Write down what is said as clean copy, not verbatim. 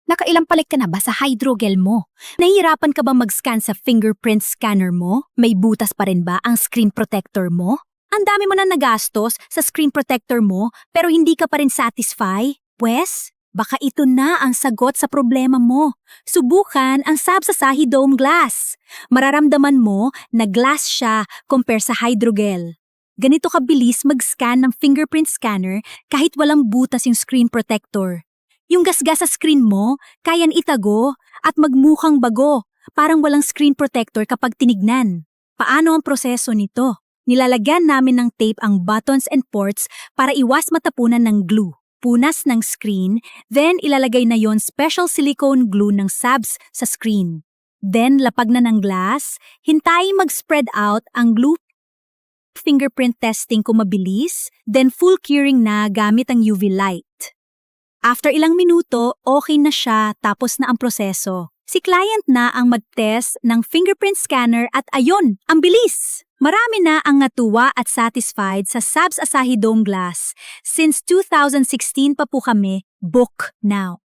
Nakailang palit ka na ba sa hydrogel mo? Nahihirapan ka ba mag-scan sa fingerprint scanner mo? May butas pa rin ba ang screen protector mo? Ang dami mo na nagastos sa screen protector mo pero hindi ka pa rin satisfy? Pwes, baka ito na ang sagot sa problema mo. Subukan ang Sabsasahi Dome Glass. Mararamdaman mo na glass siya compare sa hydrogel. Ganito kabilis mag-scan ng fingerprint scanner kahit walang butas yung screen protector. Yung gasgas sa screen mo, kayan itago at magmukhang bago, parang walang screen protector kapag tinignan. Paano ang proseso nito? Nilalagyan namin ng tape ang buttons and ports para iwas matapunan ng glue. Punas ng screen, then ilalagay na yon special silicone glue ng sabs sa screen. Then lapag na ng glass, hintay mag-spread out ang glue. Fingerprint testing kung mabilis, then full curing na gamit ang UV light. After ilang minuto, okay na siya tapos na ang proseso. Si client na ang mag-test ng fingerprint scanner at ayon, ang bilis! Marami na ang natuwa at satisfied sa Sabsasahi Dome Glass. Since 2016 pa po kami, book now.